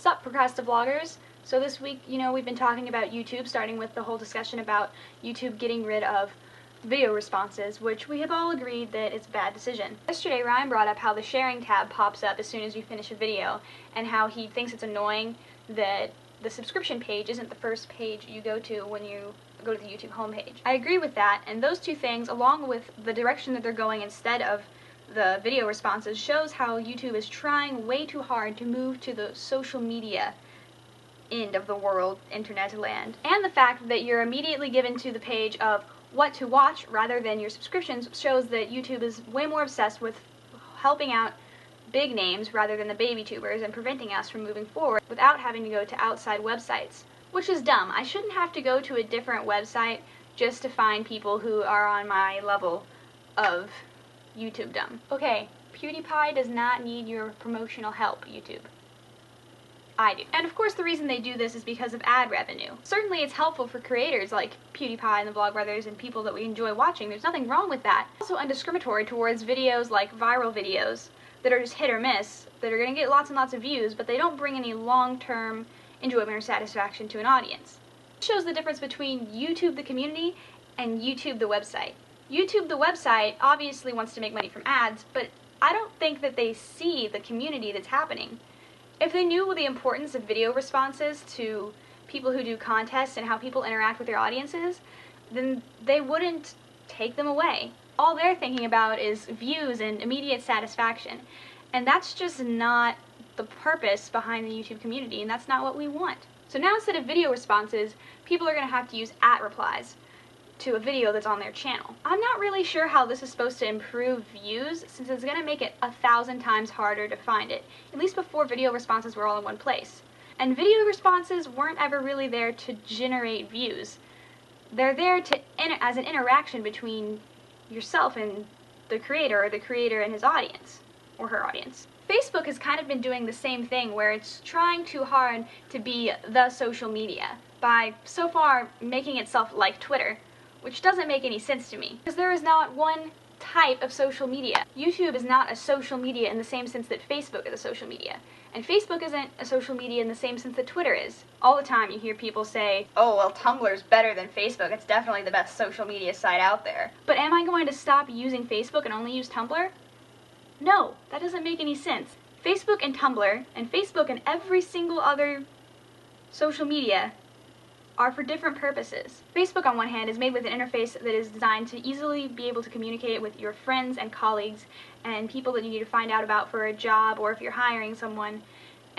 Sup, Procrastivloggers? So this week, we've been talking about YouTube, starting with the whole discussion about YouTube getting rid of video responses, which we have all agreed that it's a bad decision. Yesterday, Ryan brought up how the sharing tab pops up as soon as you finish a video, and how he thinks it's annoying that the subscription page isn't the first page you go to when you go to the YouTube homepage. I agree with that, and those two things, along with the direction that they're going instead of the video responses, shows how YouTube is trying way too hard to move to the social media end of the world, internet land. And the fact that you're immediately given to the page of what to watch rather than your subscriptions shows that YouTube is way more obsessed with helping out big names rather than the baby tubers and preventing us from moving forward without having to go to outside websites. Which is dumb. I shouldn't have to go to a different website just to find people who are on my level of YouTube-dumb. Okay, PewDiePie does not need your promotional help, YouTube. I do. And of course the reason they do this is because of ad revenue. Certainly it's helpful for creators like PewDiePie and the Vlogbrothers and people that we enjoy watching. There's nothing wrong with that. Also undiscriminatory towards videos like viral videos that are just hit or miss, that are going to get lots and lots of views, but they don't bring any long-term enjoyment or satisfaction to an audience. It shows the difference between YouTube the community and YouTube the website. YouTube the website obviously wants to make money from ads, but I don't think that they see the community that's happening. If they knew the importance of video responses to people who do contests and how people interact with their audiences, then they wouldn't take them away. All they're thinking about is views and immediate satisfaction, and that's just not the purpose behind the YouTube community, and that's not what we want. So now instead of video responses, people are going to have to use @replies to a video that's on their channel. I'm not really sure how this is supposed to improve views, since it's going to make it 1,000 times harder to find it, at least before video responses were all in one place. And video responses weren't ever really there to generate views. They're there to as an interaction between yourself and the creator, or the creator and his audience, or her audience. Facebook has kind of been doing the same thing, where it's trying too hard to be the social media by so far making itself like Twitter, which doesn't make any sense to me, because there is not one type of social media. YouTube is not a social media in the same sense that Facebook is a social media, and Facebook isn't a social media in the same sense that Twitter is. All the time you hear people say, oh well, Tumblr's better than Facebook, it's definitely the best social media site out there. But am I going to stop using Facebook and only use Tumblr? No, that doesn't make any sense. Facebook and Tumblr, and Facebook and every single other social media, are for different purposes. Facebook, on one hand, is made with an interface that is designed to easily be able to communicate with your friends and colleagues and people that you need to find out about for a job, or if you're hiring someone,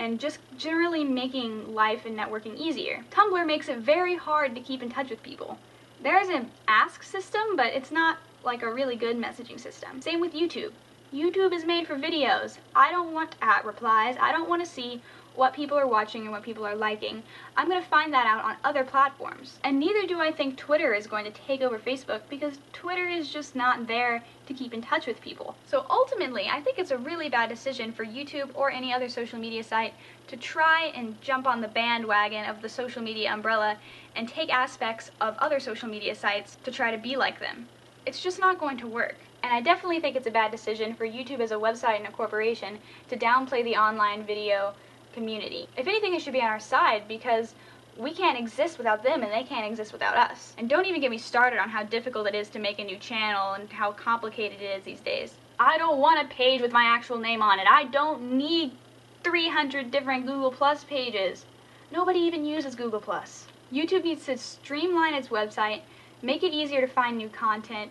and just generally making life and networking easier. Tumblr makes it very hard to keep in touch with people. There is an ask system, but it's not like a really good messaging system. Same with YouTube. YouTube is made for videos. I don't want @replies. I don't want to see what people are watching and what people are liking. I'm going to find that out on other platforms. And neither do I think Twitter is going to take over Facebook, because Twitter is just not there to keep in touch with people. So ultimately, I think it's a really bad decision for YouTube or any other social media site to try and jump on the bandwagon of the social media umbrella and take aspects of other social media sites to try to be like them. It's just not going to work. And I definitely think it's a bad decision for YouTube as a website and a corporation to downplay the online video community. If anything, it should be on our side, because we can't exist without them and they can't exist without us. And don't even get me started on how difficult it is to make a new channel and how complicated it is these days. I don't want a page with my actual name on it. I don't need 300 different Google Plus pages. Nobody even uses Google Plus. YouTube needs to streamline its website, make it easier to find new content,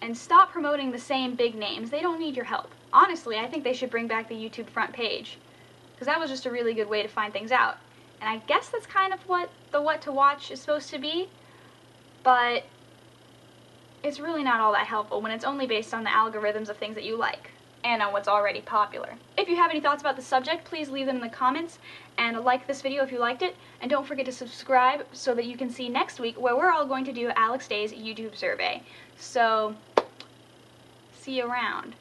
and stop promoting the same big names. They don't need your help. Honestly, I think they should bring back the YouTube front page, because that was just a really good way to find things out. And I guess that's kind of what the what to watch is supposed to be, but it's really not all that helpful when it's only based on the algorithms of things that you like and on what's already popular. If you have any thoughts about the subject, please leave them in the comments, and like this video if you liked it, and don't forget to subscribe so that you can see next week where we're all going to do Alex Day's YouTube survey. So, see you around.